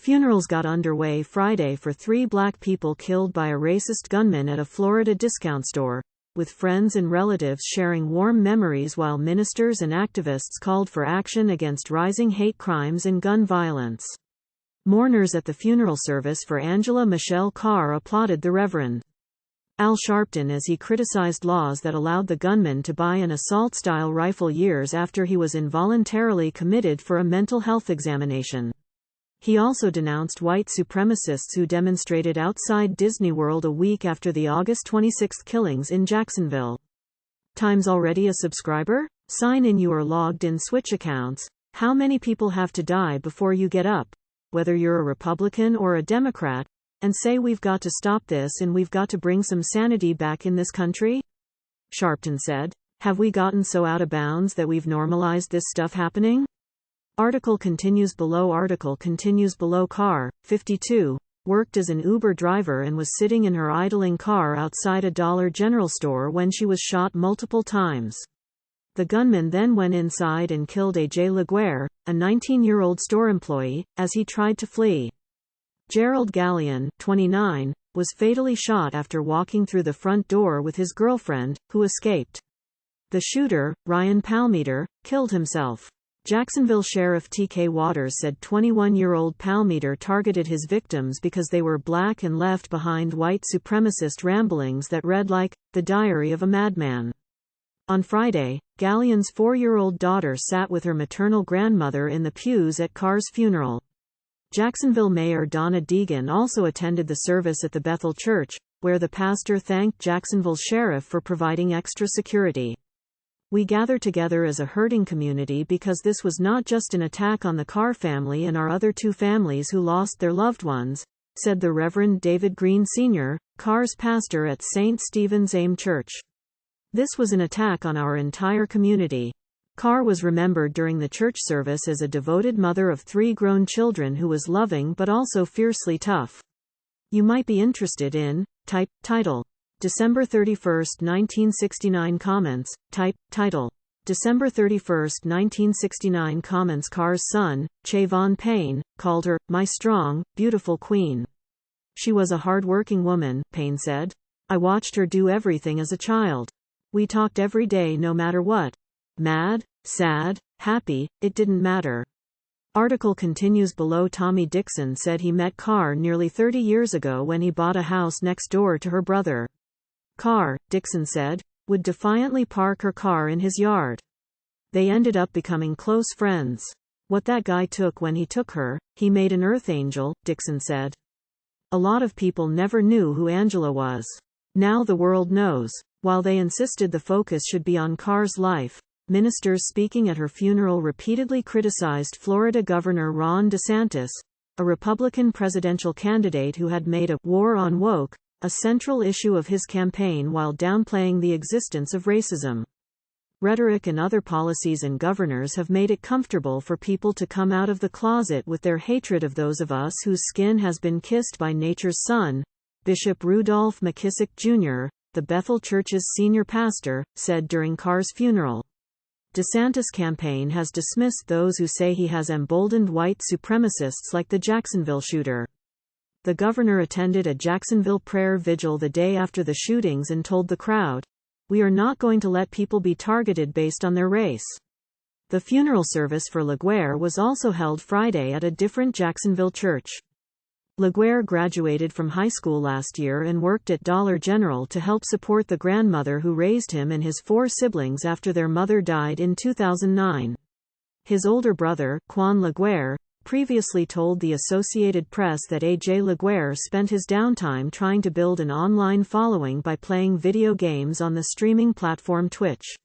Funerals got underway Friday for 3 black people killed by a racist gunman at a Florida discount store, with friends and relatives sharing warm memories while ministers and activists called for action against rising hate crimes and gun violence. Mourners at the funeral service for Angela Michelle Carr applauded the Reverend Al Sharpton as he criticized laws that allowed the gunman to buy an assault-style rifle years after he was involuntarily committed for a mental health examination. He also denounced white supremacists who demonstrated outside Disney World a week after the August 26 killings in Jacksonville. Times already a subscriber? Sign in your logged-in Switch accounts. How many people have to die before you get up, whether you're a Republican or a Democrat, and say we've got to stop this and we've got to bring some sanity back in this country? Sharpton said. Have we gotten so out of bounds that we've normalized this stuff happening? Article continues below. Carr, 52, worked as an Uber driver and was sitting in her idling car outside a Dollar General store when she was shot multiple times. The gunman then went inside and killed A.J. Laguerre, a 19-year-old store employee, as he tried to flee. Jerrald Gallion, 29, was fatally shot after walking through the front door with his girlfriend, who escaped. The shooter, Ryan Palmeter, killed himself. Jacksonville Sheriff T.K. Waters said 21-year-old Palmeter targeted his victims because they were black and left behind white supremacist ramblings that read like, The Diary of a Madman. On Friday, Gallion's 4-year-old daughter sat with her maternal grandmother in the pews at Carr's funeral. Jacksonville Mayor Donna Deegan also attended the service at the Bethel Church, where the pastor thanked Jacksonville's sheriff for providing extra security. We gather together as a hurting community because this was not just an attack on the Carr family and our other 2 families who lost their loved ones, said the Reverend David Green Sr., Carr's pastor at St. Stephen's AIM Church. This was an attack on our entire community. Carr was remembered during the church service as a devoted mother of 3 grown children who was loving but also fiercely tough. You might be interested in, title. December 31, 1969 comments, title. December 31, 1969 comments. Carr's son, Chavon Payne, called her, my strong, beautiful queen. She was a hard-working woman, Payne said. I watched her do everything as a child. We talked every day no matter what. Mad, sad, happy, it didn't matter. Article continues below. Tommy Dixon said he met Carr nearly 30 years ago when he bought a house next door to her brother. Carr, Dixon said, would defiantly park her car in his yard. They ended up becoming close friends. What that guy took when he took her, he made an earth angel, Dixon said. A lot of people never knew who Angela was. Now the world knows. While they insisted the focus should be on Carr's life, ministers speaking at her funeral repeatedly criticized Florida Governor Ron DeSantis, a Republican presidential candidate who had made a war on woke a central issue of his campaign while downplaying the existence of racism. Rhetoric and other policies and governors have made it comfortable for people to come out of the closet with their hatred of those of us whose skin has been kissed by nature's sun, Bishop Rudolph McKissick, Jr., the Bethel Church's senior pastor, said during Carr's funeral. DeSantis' campaign has dismissed those who say he has emboldened white supremacists like the Jacksonville shooter. The governor attended a Jacksonville prayer vigil the day after the shootings and told the crowd, "We are not going to let people be targeted based on their race." The funeral service for Laguerre was also held Friday at a different Jacksonville church. Laguerre graduated from high school last year and worked at Dollar General to help support the grandmother who raised him and his 4 siblings after their mother died in 2009. His older brother, Quan Laguerre, previously told the Associated Press that A.J. Laguerre spent his downtime trying to build an online following by playing video games on the streaming platform Twitch.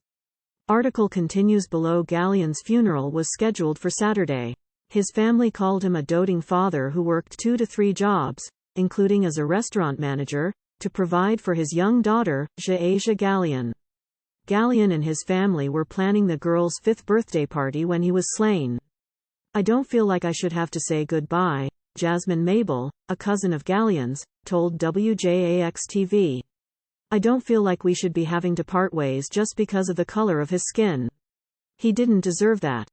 Article continues below. Gallion's funeral was scheduled for Saturday. His family called him a doting father who worked 2 to 3 jobs, including as a restaurant manager, to provide for his young daughter, Angela Gallion. Gallion and his family were planning the girl's 5th birthday party when he was slain. I don't feel like I should have to say goodbye, Jasmine Mabel, a cousin of Gallion's, told WJAX-TV. I don't feel like we should be having to part ways just because of the color of his skin. He didn't deserve that.